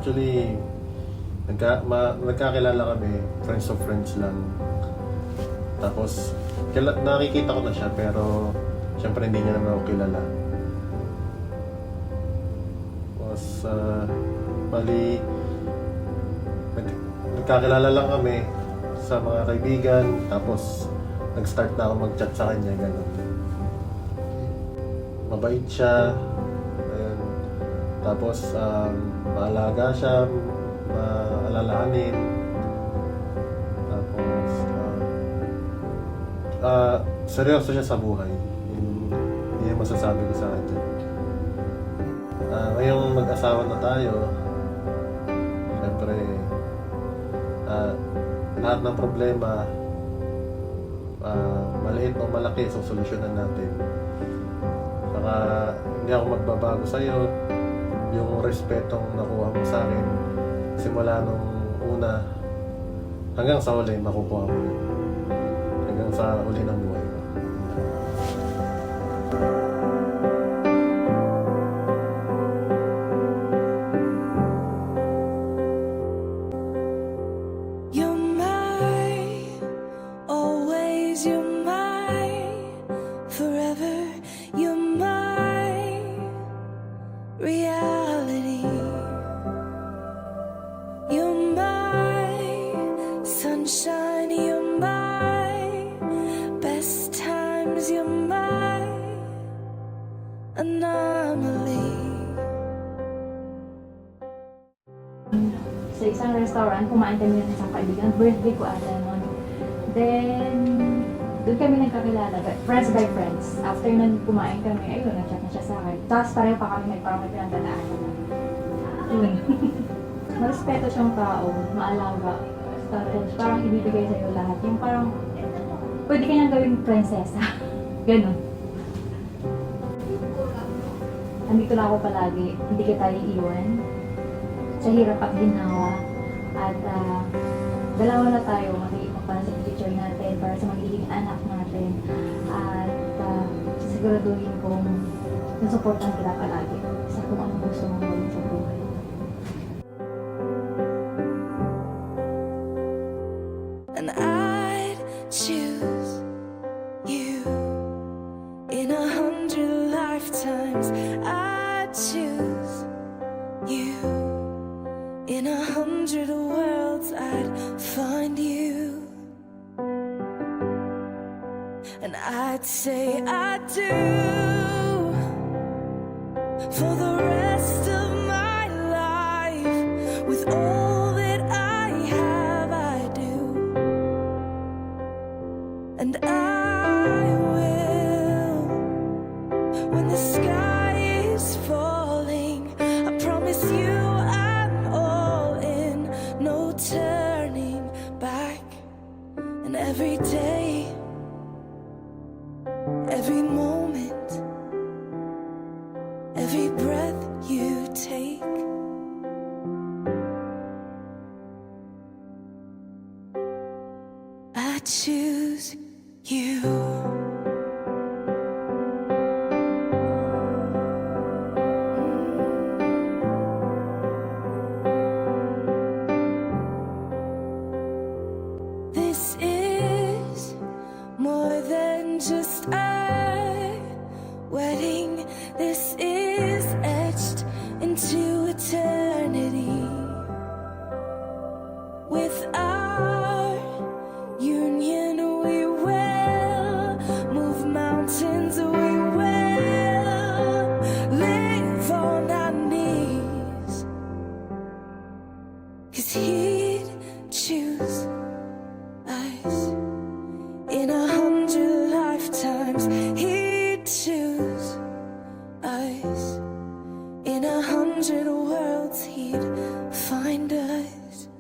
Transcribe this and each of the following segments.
Actually, nagkakilala kami, friends of friends lang. Tapos, nakikita ko na siya pero syempre hindi niya naman ako kilala. Tapos, bali, nagkakilala lang kami sa mga kaibigan. Tapos, nag-start na ako mag-chat sa kanya, gano'n. Mabait siya. Ayun. Tapos, maalaga siya, maalalahanin. Tapos, seryoso siya sa buhay. Hindi yung masasabi ko sa kanya. Ngayong mag-asawa na tayo, syempre, lahat ng problema, maliit o malaki, sosolusyonan natin. Saka, hindi ako magbabago sa'yo. Yung respetong nakuha mo sa akin, simula nung una, hanggang sa huli, makukuha mo yun. Hanggang sa huli ng buhay ko. Sunshine, you're my best times, you're my anomaly. Sa isang restaurant, kumain kami ng isang kaibigan. Birthday ko ata noon. Then, doon kami nagkakilala. Friends by friends. After nun kumain kami, ayun, nag-chat na siya sa akin. Tapos pareho pa kami, parang may pinagdadaanan na. Yun. Marespeto siyang tao, maalaga. Tapos parang ibibigay sa'yo lahat. Yung parang, pwede ka niyang gawing prinsesa. Ganon. Andito lang ako palagi. Hindi kita iiwan. Sa hirap at ginawa. At dalawa na tayo mag-iipag para sa future natin, para sa magiging anak natin. At siguraduhin kong nasuportan kita palagi sa kung anong gusto mong gawin sa buhay. And I'd choose you in 100 lifetimes. I'd choose you in 100 worlds. I'd find you, and I'd say I do for the rest of my life. With all that I have, I do. And I will, when the sky is falling, I promise you I'm all in, no turning back. And every day, every moment, every breath you take, I choose you. This is more than just a wedding. This is etched into eternity. With our union, we will move mountains. We will live on our knees. 'Cause he'd choose us in 100 lifetimes. He'd choose us in 100 worlds. He'd find us.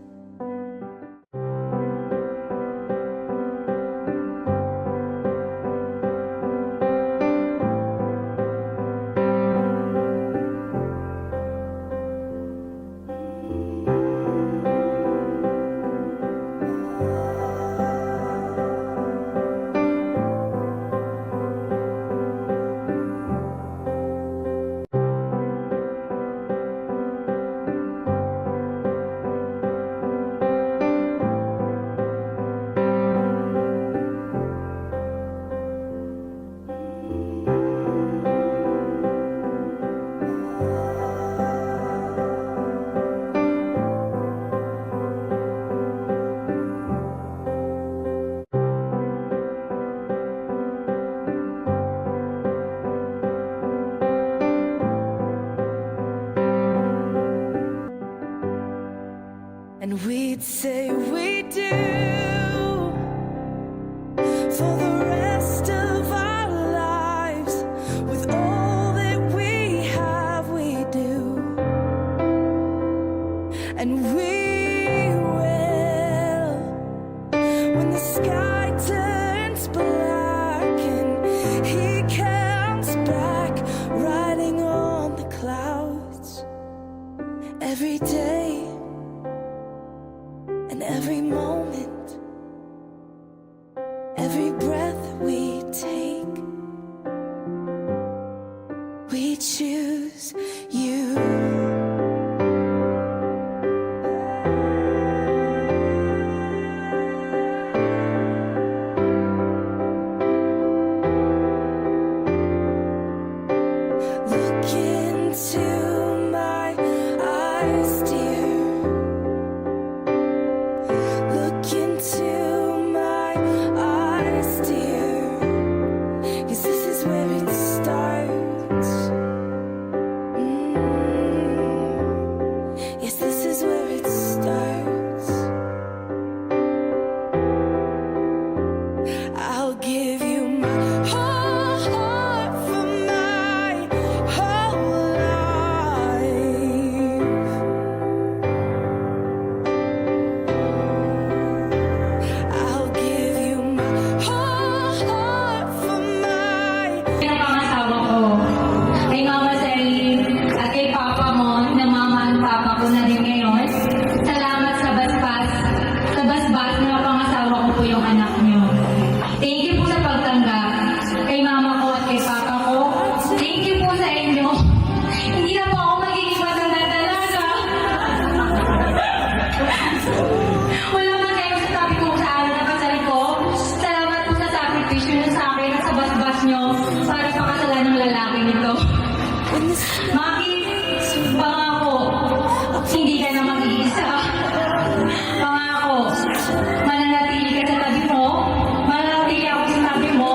do for the rest of our lives. With all that we have, we do, and we will. When the sky turns black and he comes back, riding on the clouds, every day and every moment, every breath we take, we choose you. Look into my eyes, dear. Look into my eyes, dear. 'Cause this is where it starts. Yes, this is where it starts. I'll give you my whole heart for my whole life. I'll give you my whole heart for my. Pinapang-asawa ko, kay Mama Celine at kay Papa mo, na Mama at Papa ko na rin ngayon. Salamat sa basbas. Sa basbas na pangasawa ko po yung anak niyo. Thank you po sa pagtanggap. Kay Mama ko at kay Papa ko, thank you po sa inyo. Hindi na po ako magiging matanda talaga. Wala man kayo sa sabi ko sa araw na kasal ko. Salamat po sa sakripisyo niyo sa akin at sa basbas niyo para pakasalan ng lalaki nito. Maki, pangako, hindi ka na mag-iisa. Pangako, mananatili ka sa tabi mo, mananatili ako sa tabi mo,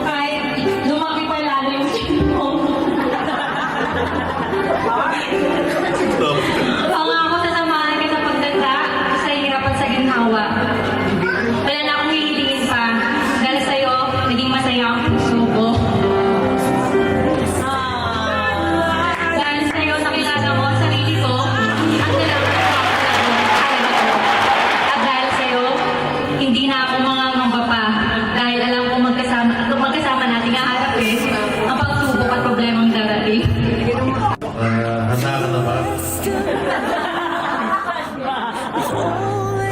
kahit lumaki pa lalo yung tiyan mo. Pangako, sasamahan kita pagdanda sa hirap at sa ginhawa. Wala na akong hihilingin pa. Dahil sa'yo, naging masaya ang puso ko. Dahil sa'yo, nakilala mo ang sarili ko, ang nalaman ko at dahil sa'yo, hindi na ako mangangamba pa. Dahil alam ko magkasama natin haharapin ang pagsubok at problemang darating. Handa ka na ba?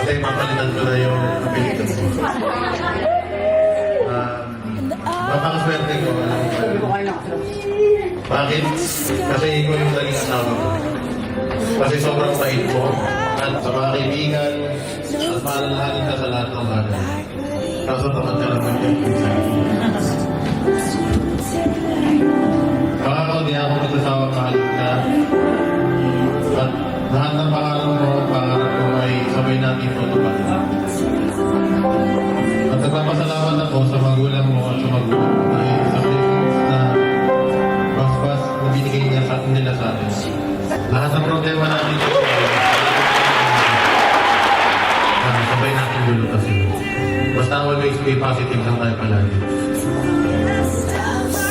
Kasi mapalitan ko na yung apelido mo. Mapakaswerte ko. Alam mo ba? Bakit? Kasi ikaw yung naging asawa ko. Kasi sobrang bait mo. At sa mga kaibigan, at maalalahanin ka sa lahat ng bagay. Kaso tamad ka naman yung pinsan. Baka ko, di ako magsasawang mahal ka. At lahat ng pangarap ko ay sabay natin matupad. At nagpapasalamat ako sa magulang mo at sa magulang mo dahil sa blessings na basbas na binigay nila sa atin. Lahat ng problema natin sabay natin lulutasin. Basta always be positive lang tayo palagi.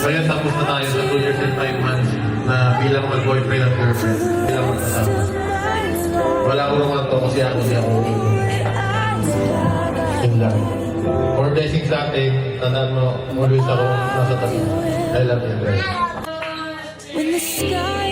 Kaya tapos na tayo sa 2 years and 5 months na bilang mag-boyfriend at girlfriend, bilang magkasama. Wala ko naman to kasi ako di ako yun lang. For blessings natin, tandaan mo, always ako nasa tabi. I love you, guys. When the sky